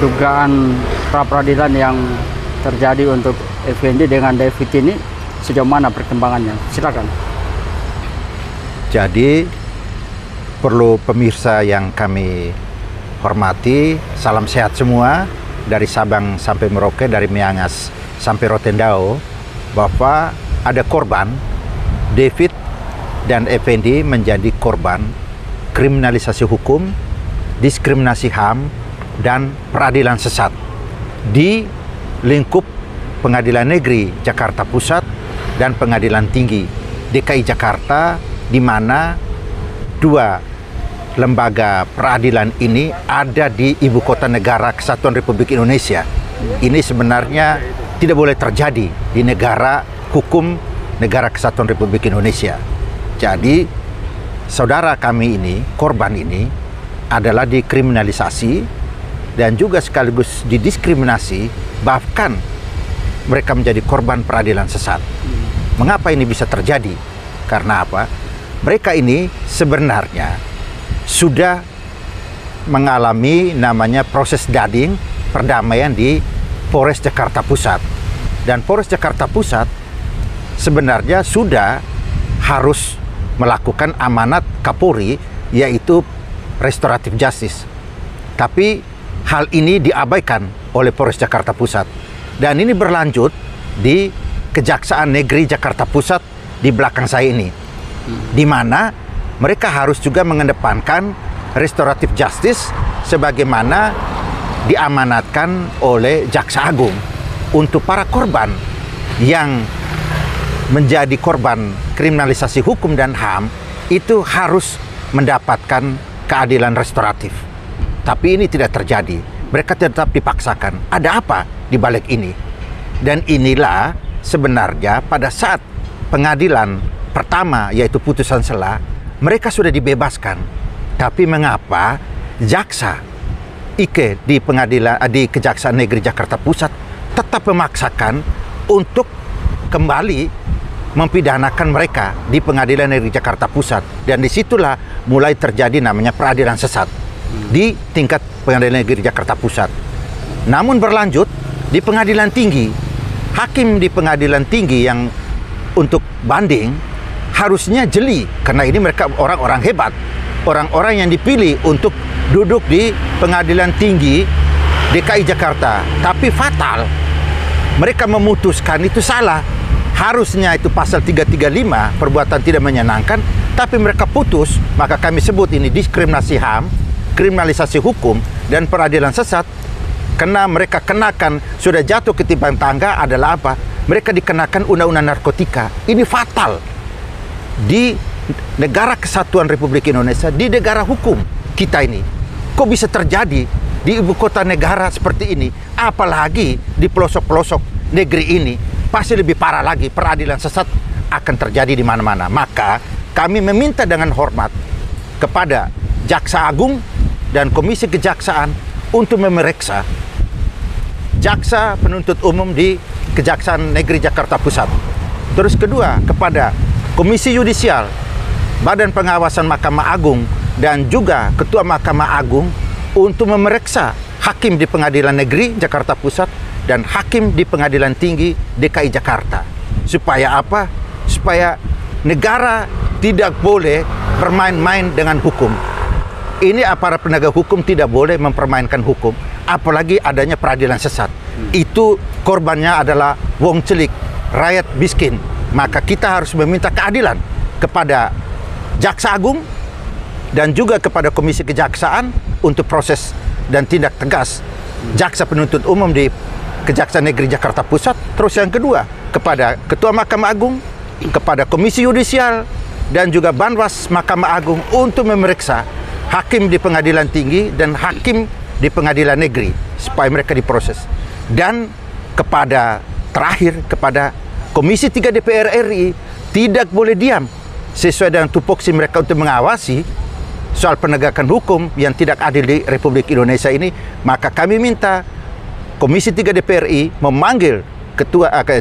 dugaan pra-peradilan yang terjadi untuk Effendi dengan David ini sejauh mana perkembangannya? Silakan. Jadi perlu pemirsa yang kami hormati, salam sehat semua dari Sabang sampai Merauke, dari Miangas sampai Rotendao, bahwa ada korban. David dan Effendi menjadi korban kriminalisasi hukum, diskriminasi HAM, dan peradilan sesat di lingkup Pengadilan Negeri Jakarta Pusat dan Pengadilan Tinggi DKI Jakarta, di mana dua lembaga peradilan ini ada di Ibu Kota Negara Kesatuan Republik Indonesia. Ini sebenarnya tidak boleh terjadi di negara hukum Negara Kesatuan Republik Indonesia. Jadi saudara kami ini, korban ini adalah dikriminalisasi dan juga sekaligus didiskriminasi, bahkan mereka menjadi korban peradilan sesat. Mengapa ini bisa terjadi? Karena apa? Mereka ini sebenarnya sudah mengalami namanya proses dading perdamaian di Polres Jakarta Pusat. Dan Polres Jakarta Pusat sebenarnya sudah harus melakukan amanat Kapolri, yaitu restoratif justice. Tapi hal ini diabaikan oleh Polres Jakarta Pusat. Dan ini berlanjut di Kejaksaan Negeri Jakarta Pusat di belakang saya ini, di mana mereka harus juga mengedepankan restoratif justice sebagaimana diamanatkan oleh Jaksa Agung untuk para korban yang menjadi korban kriminalisasi hukum dan HAM itu harus mendapatkan keadilan restoratif. Tapi ini tidak terjadi. Mereka tetap dipaksakan. Ada apa di balik ini? Dan inilah sebenarnya pada saat pengadilan pertama, yaitu putusan sela, mereka sudah dibebaskan. Tapi mengapa jaksa Ike di pengadilan di Kejaksaan Negeri Jakarta Pusat tetap memaksakan untuk kembali mempidanakan mereka di Pengadilan Negeri Jakarta Pusat? Dan disitulah mulai terjadi namanya peradilan sesat di tingkat Pengadilan Negeri Jakarta Pusat. Namun berlanjut di Pengadilan Tinggi, hakim di Pengadilan Tinggi yang untuk banding harusnya jeli, karena ini mereka orang-orang hebat, orang-orang yang dipilih untuk duduk di Pengadilan Tinggi DKI Jakarta. Tapi fatal, mereka memutuskan itu salah. Harusnya itu pasal 335, perbuatan tidak menyenangkan, tapi mereka putus. Maka kami sebut ini diskriminasi HAM, kriminalisasi hukum, dan peradilan sesat. Karena mereka kenakan, sudah jatuh ketimbang tangga adalah apa? Mereka dikenakan undang-undang narkotika. Ini fatal di negara kesatuan Republik Indonesia, di negara hukum kita ini. Kok bisa terjadi di ibu kota negara seperti ini? Apalagi di pelosok-pelosok negeri ini, pasti lebih parah lagi. Peradilan sesat akan terjadi di mana-mana. Maka kami meminta dengan hormat kepada Jaksa Agung dan Komisi Kejaksaan untuk memeriksa Jaksa Penuntut Umum di Kejaksaan Negeri Jakarta Pusat. Terus kedua, kepada Komisi Yudisial, Badan Pengawasan Mahkamah Agung, dan juga Ketua Mahkamah Agung untuk memeriksa hakim di Pengadilan Negeri Jakarta Pusat dan hakim di Pengadilan Tinggi DKI Jakarta. Supaya apa? Supaya negara tidak boleh bermain-main dengan hukum. Ini aparat penegak hukum tidak boleh mempermainkan hukum, apalagi adanya peradilan sesat. Itu korbannya adalah wong cilik, rakyat miskin. Maka kita harus meminta keadilan kepada Jaksa Agung dan juga kepada Komisi Kejaksaan untuk proses dan tindak tegas Jaksa Penuntut Umum di Kejaksaan Negeri Jakarta Pusat. Terus yang kedua, kepada Ketua Mahkamah Agung, kepada Komisi Yudisial, dan juga Banwas Mahkamah Agung untuk memeriksa hakim di Pengadilan Tinggi dan hakim di Pengadilan Negeri supaya mereka diproses. Dan kepada terakhir, kepada Komisi 3 DPR RI, tidak boleh diam sesuai dengan tupoksi mereka untuk mengawasi soal penegakan hukum yang tidak adil di Republik Indonesia ini. Maka kami minta Komisi 3 DPR RI memanggil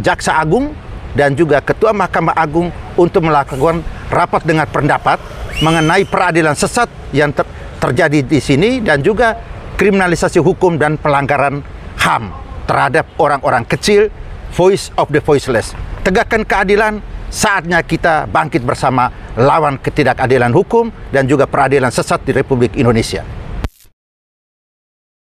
Jaksa Agung dan juga Ketua Mahkamah Agung untuk melakukan rapat dengar pendapat mengenai peradilan sesat yang terjadi di sini, dan juga kriminalisasi hukum dan pelanggaran HAM terhadap orang-orang kecil, voice of the voiceless. Tegakkan keadilan, saatnya kita bangkit bersama lawan ketidakadilan hukum dan juga peradilan sesat di Republik Indonesia.